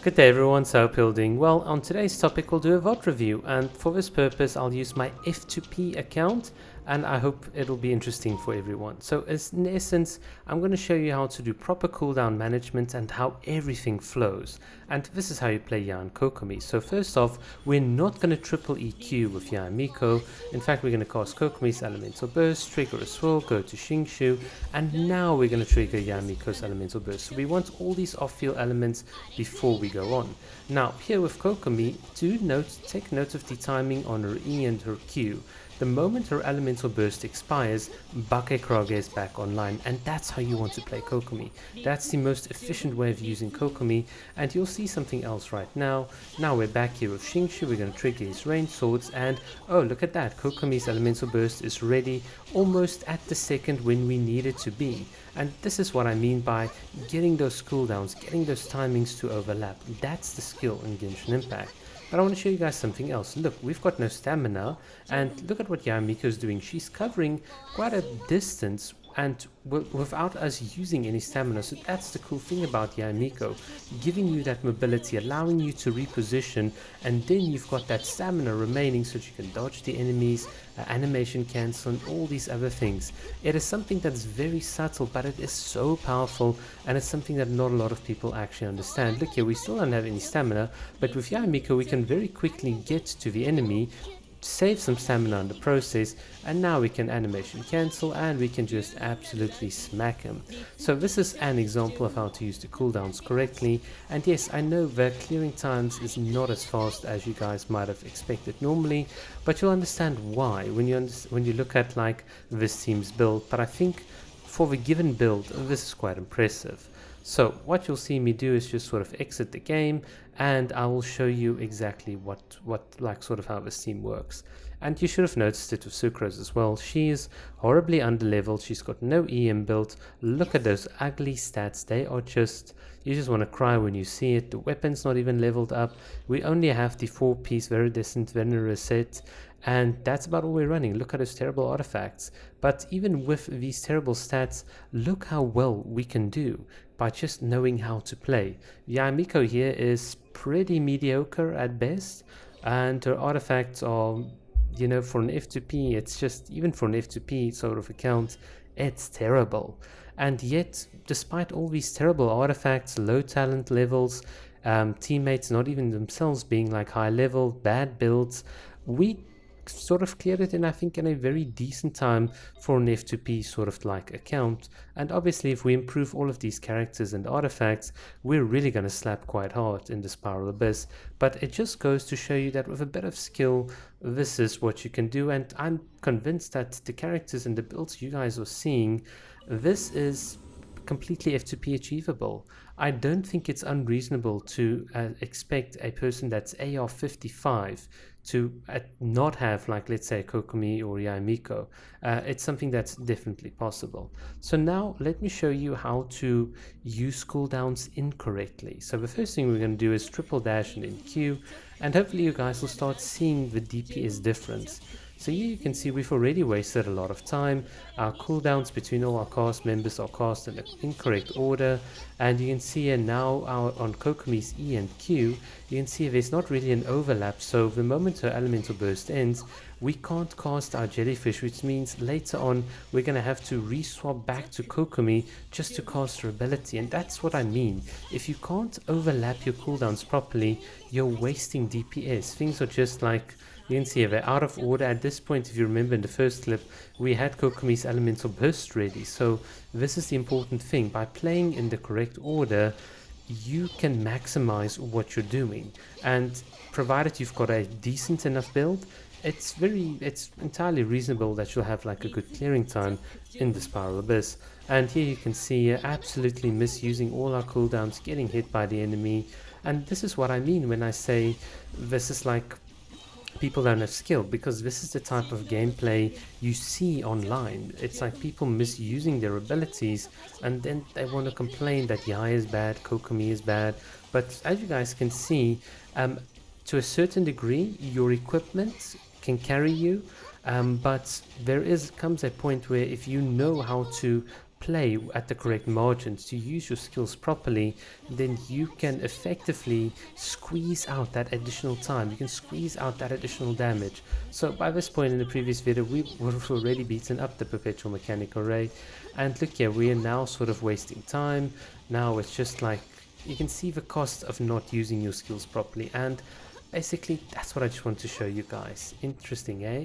Good day everyone, so hope you're doing well. On today's topic we'll do a VOD review, and for this purpose I'll use my F2P account, and I hope it'll be interesting for everyone. So in essence, I'm going to show you how to do proper cooldown management and how everything flows. And this is how you play Yae and Kokomi. So first off, we're not going to triple EQ with Yae Miko. In fact, we're going to cast Kokomi's Elemental Burst, trigger a swirl, go to Shingshu, and now we're going to trigger Yae Miko's Elemental Burst. So we want all these off-field elements before we go on. Now here with Kokomi, take note of the timing on her E and her Q. The moment her elemental burst expires, Bakekrage is back online, and that's how you want to play Kokomi. That's the most efficient way of using Kokomi, and you'll see something else right now. Now we're back here with Shingshu, we're going to trigger his range swords, and oh, look at that, Kokomi's elemental burst is ready almost at the second when we need it to be. And this is what I mean by getting those cooldowns, getting those timings to overlap. That's the skill in Genshin Impact. But I want to show you guys something else. Look, we've got no stamina, and look at what Yae Miko is doing. She's covering quite a distance and without us using any stamina. So that's the cool thing about Yae Miko, giving you that mobility, allowing you to reposition, and then you've got that stamina remaining so that you can dodge the enemies, animation cancel, and all these other things. It is something that's very subtle, but it is so powerful, and it's something that not a lot of people actually understand. Look here, we still don't have any stamina, but with Yae Miko we can very quickly get to the enemy, save some stamina in the process, and now we can animation cancel and we can just absolutely smack him. So this is an example of how to use the cooldowns correctly, and yes, I know that clearing times is not as fast as you guys might have expected normally, but you'll understand why when you look at like this team's build. But I think for the given build this is quite impressive. So what you'll see me do is just sort of exit the game, and I will show you exactly what like sort of how this team works. And you should have noticed it with Sucrose as well. She is horribly underleveled. She's got no EM built. Look at those ugly stats. They are just, you just want to cry when you see it. The weapon's not even leveled up. We only have the 4-piece Viridescent Venerer set, and that's about all we're running. Look at those terrible artifacts. But even with these terrible stats, look how well we can do by just knowing how to play. Yae Miko here is pretty mediocre at best, and her artifacts are, you know, for an F2P, it's just, even for an F2P sort of account, it's terrible. And yet, despite all these terrible artifacts, low talent levels, teammates not even themselves being like high level, bad builds, we sort of cleared it in, I think, in a very decent time for an F2P sort of like account. And obviously if we improve all of these characters and artifacts, we're really going to slap quite hard in the Spiral Abyss. But it just goes to show you that with a bit of skill, this is what you can do, and I'm convinced that the characters and the builds you guys are seeing, this is completely F2P achievable. I don't think it's unreasonable to expect a person that's AR 55 to not have, like, let's say Kokomi or Yae Miko. It's something that's definitely possible. So now let me show you how to use cooldowns incorrectly. So the first thing we're going to do is triple dash and then Q, and hopefully you guys will start seeing the DPS difference. So here you can see we've already wasted a lot of time. Our cooldowns between all our cast members are cast in the incorrect order, and you can see here now on Kokomi's E and Q, you can see there's not really an overlap. So the moment her elemental burst ends, we can't cast our jellyfish, which means later on we're going to have to re-swap back to Kokomi just to cast her ability. And that's what I mean. If you can't overlap your cooldowns properly, you're wasting DPS. Things are just like, you can see they're out of order. At this point, if you remember in the first clip, we had Kokomi's elemental burst ready. So this is the important thing. By playing in the correct order, you can maximize what you're doing. And provided you've got a decent enough build, it's entirely reasonable that you'll have like a good clearing time in the Spiral Abyss. And here you can see absolutely misusing all our cooldowns, getting hit by the enemy. And this is what I mean when I say this is like people don't have skill, because this is the type of gameplay you see online. It's like people misusing their abilities, and then they want to complain that Yae is bad, Kokomi is bad. But as you guys can see, to a certain degree your equipment can carry you, but there comes a point where if you know how to play at the correct margins, to use your skills properly, then you can effectively squeeze out that additional time. You can squeeze out that additional damage. So by this point in the previous video, we've already beaten up the perpetual mechanical ray, and look here, we are now sort of wasting time. Now it's just like, you can see the cost of not using your skills properly, and basically that's what I just want to show you guys. Interesting, eh?